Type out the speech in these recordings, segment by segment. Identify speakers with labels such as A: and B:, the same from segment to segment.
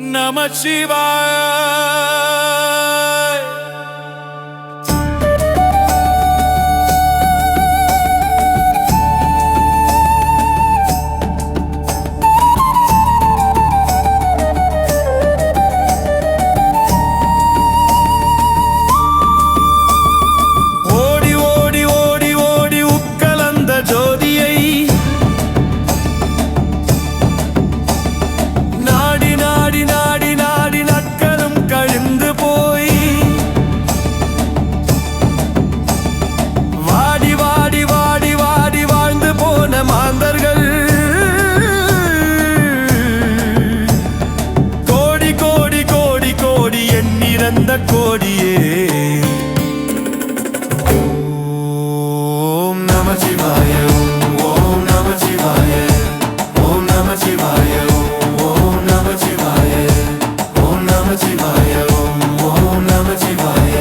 A: Namah Shivaya. கோடியே ஓம் நம சிவாய ஓம் நம சிவாய ஓம் நம சிவாய ஓம் நம சிவாய ஓம் நம சிவாய ஓம் நம சிவாய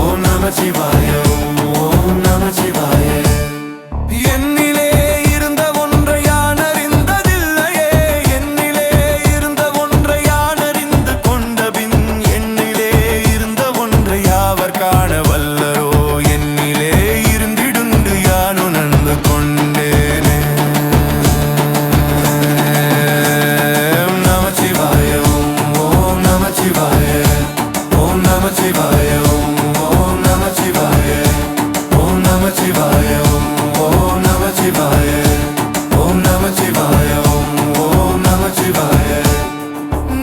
A: ஓம் நம சிவாய ஓம் நம சிவாய என்னிலே இருந்த ஒன்றை யான் அறிந்ததில்லையே என்னிலே இருந்த ஒன்றை யான் அறிந்து கொண்ட பின் என்னிலே இருந்த ஒன்றை யாவர் காண வல்லரோ என்னிலே இருந்திடுண்டு யான் உணர்ந்து கொண்டேனே நம சிவாய ஓம் நம சிவாய ஓம் நம சிவாய ஓம் நம சிவாய ஓம் நம சிவாய ஓம் நம சிவாய ஓம் நம சிவாய ஓம் நம சிவாய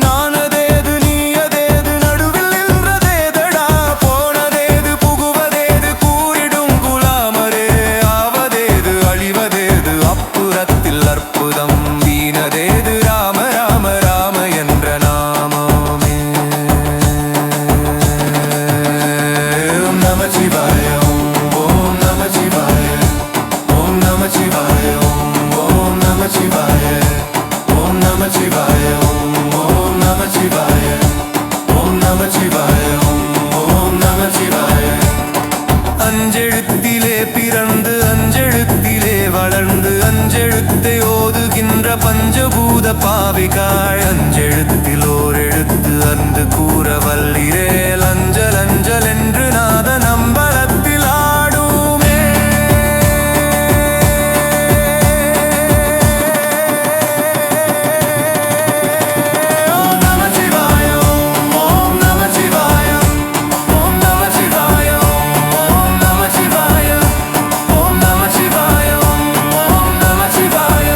A: நானதேது நீயதேது நடுவில் நின்றதேதடா போனதேது புகுவதேது கூறிடும் குலாமரே ஆவதேது அழிவதேது அப்புறத்தில் அற்புதம் வீணதேது ராம ராம ராம என்ற நாமமே நம சிவாய ஓம் நம சிவாய ஓம் நம சிவாய ஓம் நம சிவாய ஓம் நம சிவாய ஓம் நம சிவாய ஓம் நம சிவாய ஓம் நம சிவாய அஞ்செழுத்திலே பிறந்து அஞ்செழுத்திலே வளர்ந்து அஞ்செழுத்தை ஓதுகின்ற பஞ்சபூத பாவிகாய் அஞ்செழுத்தில் ஓர் எழுத்து அன்று கூற வல்லிரேல் அஞ்சல் அஞ்சல் என்று நாத நம்பலத்தில் ஆடுமே ஓம் நம சிவாய ஓம் நம சிவாய ஓம் நம சிவாய ஓம் நம சிவாய ஓம் நம சிவாய ஓம் நம சிவாய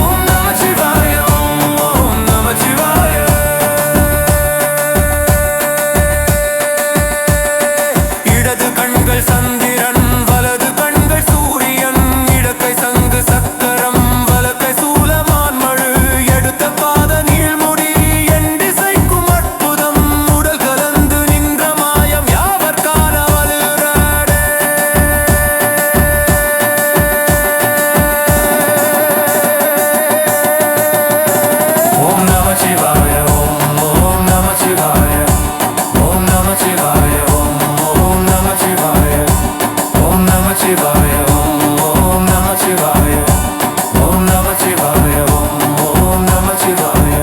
A: ஓம் நம சிவாய ஓம் நம சிவாய இடது கண்கள் சந்திரன் வலது கண்கள் சூரியன் இடக்கை சங்கு சக்கரம் வலக்கை சூலமான் மழு எடுத்த பாத நீள்முடி எண்டிசைக்கும் அற்புதம் உடல் கலந்து நின்ற மாயம் யாவர் காண வலுராடே ஓம் நம சிவாய ஓம் நம சிவாய ஓம் நம சிவாய ஓம் நம சிவாய ஓம் நம சிவாய ஓம் நம சிவாய ஓம் நம சிவாய ஓம் நம சிவாய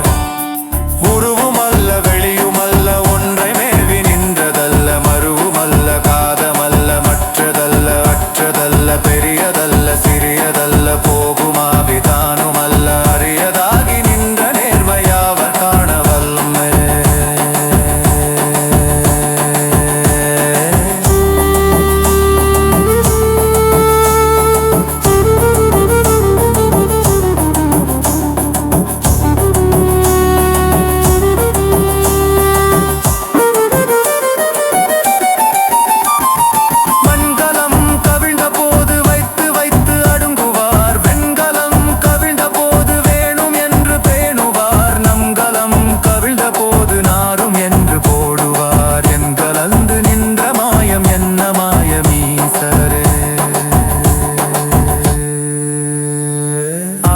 A: உருவுமல்ல வெளியுமல்ல ஒன்றை மேவி நின்றதல்ல மருவுமல்ல காதமல்ல மற்றதல்ல அற்றதல்ல பெரியதல்ல சிறியதல்ல போகுமாவிதானுமல்ல அரியதாகி நின்ற நேர்மையாவர் காண வல்லுமே மண்கலம் கவிழ்ந்த போது வைத்து வைத்து அடுங்குவார் வெண்கலம் கவிழ்ந்த போது வேணும் என்று பேணுவார் நம்கலம் கவிழ்ந்த போது நாரும் என்று போடுவார் என் கலந்து நின்ற மாயம் என்ன மாயமீசரே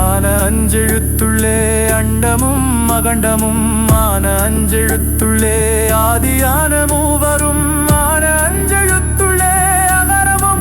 A: ஆன அஞ்செழுத்துள்ளே அண்டமும் அகண்டமும் ஆன அஞ்செழுத்துள்ளே ஆதியான மூவரும் ஆன அஞ்செழுத்துள்ளே அகரமும்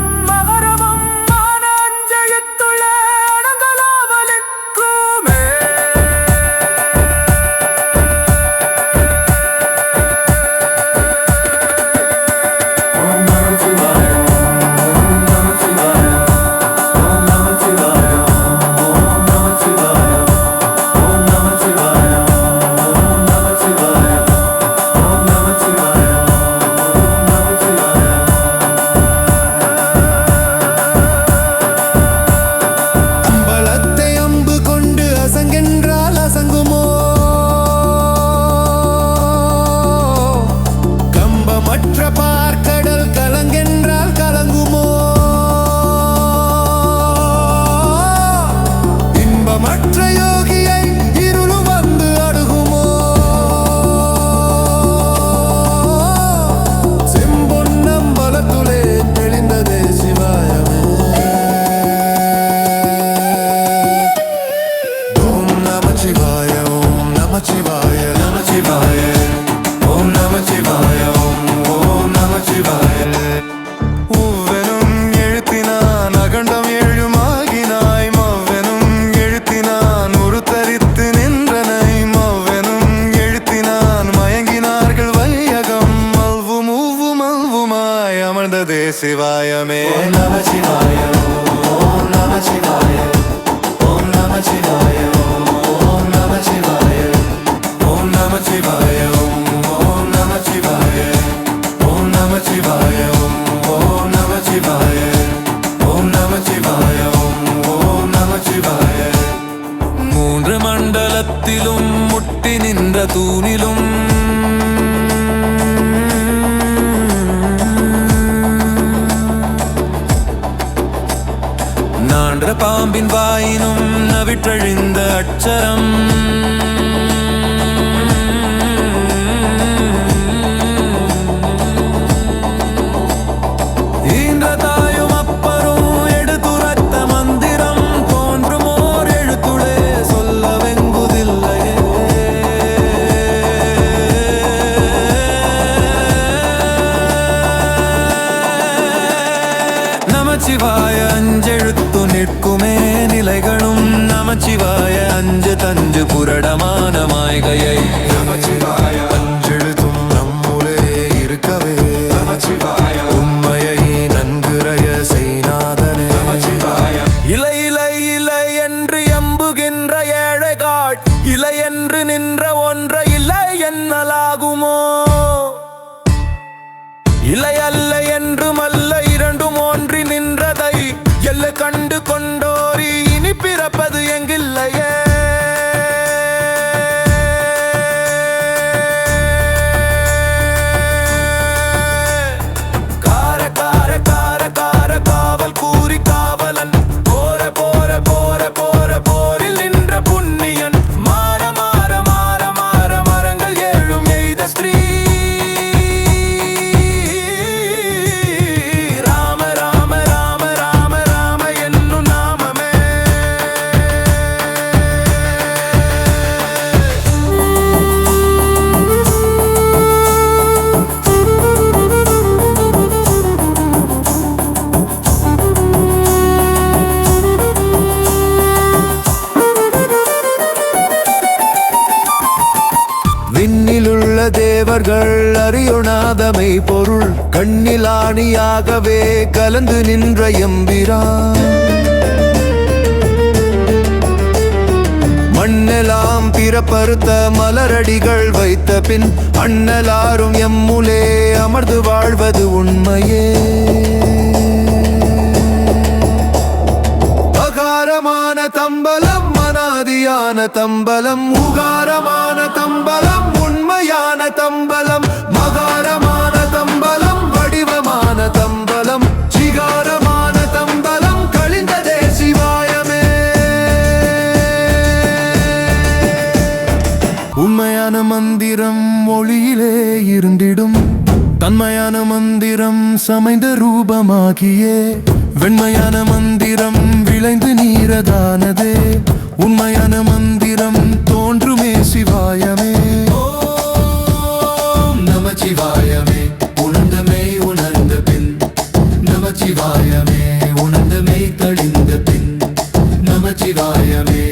A: நமச்சிவாயமே. ஓம் நமச்சிவாய, ஓம் நமச்சிவாய, ஓம் நமச்சிவாய, ஓம் நமச்சிவாய, ஓம் நமச்சிவாய, ஓம் நமச்சிவாய, ஓம் நமச்சிவாய, ஓம் நமச்சிவாய, ஓம் நமச்சிவாய, ஓம் நமச்சிவாய. மூன்று மண்டலத்திலும் முட்டி நின்ற தூணிலும் நான்ற பாம்பின் வாயினும் நவிற்றழிந்த அட்சரம் ஈன்ற தாயும் அப்பரும் எடுத்துரைத்த மந்திரம் தோன்றுமோர் எழுத்துளே சொல்ல வெங்குதில்லையே. நமச்சிவாய அஞ்செழுத்து நிற்குமே நிலைகளும் நமச்சிவாய அஞ்சு தஞ்சு புரடமான மாய்கையை நமச்சிவாய அஞ்செழுத்தும் நம்முலே இருக்கவே நமச்சிவாய உண்மையை நன்குரைய செய்நாதனே நமச்சிவாய. இலை இலை இலை என்று எம்புகின்ற ஏழைகாட் இலை என்று நின்ற ஒன்ற இல்லை என்னலாகுமோ. இலை அல்ல என்றும் அல்ல இரண்டும் ஒன்றி நின்றதை எல்லை கண்டு கொண்டோரி இனி பிறப்பது எங்கில்லையே. கார கார கார கார காவல் கூறி காவலன் போர போர போர போர போரில் நின்ற புண்ணியன் மாற மாற மாற மாற மரங்கள் ஏழும் எய்த ஸ்ரீ விண்ணிலுள்ள தேவர்கள் அறியுணாதமை பொருள் கண்ணிலாணியாகவே கலந்து நின்ற எம்பிரான் மண்ணெலாம் பிறப்பறுத்த மலரடிகள் வைத்த பின் அண்ணலாரும் எம்முலே அமர்ந்து வாழ்வது உண்மையே. அகாரமான தம்பலம் அனாதியான தம்பலம் உகாரமான தம்பலம் உண்மையான தம்பலம் மகாரமான தம்பலம் வடிவமான தம்பலம் சிகாரமான தம்பலம் கழிந்ததே சிவாயமே. உண்மையான மந்திரம் ஒளியிலே இருந்திடும் தன்மையான மந்திரம் சமைந்த ரூபமாகியே வெண்மையான மந்திரம் விளைந்து நீரதானதே உண்மையான மந்திரம் தோன்றுமே சிவாயமே. ஓம் நமச்சிவாயமே உணர்ந்தமே உணர்ந்த பின் நமச்சிவாயமே உணர்ந்தமே தெளிந்த பின் நமச்சிவாயமே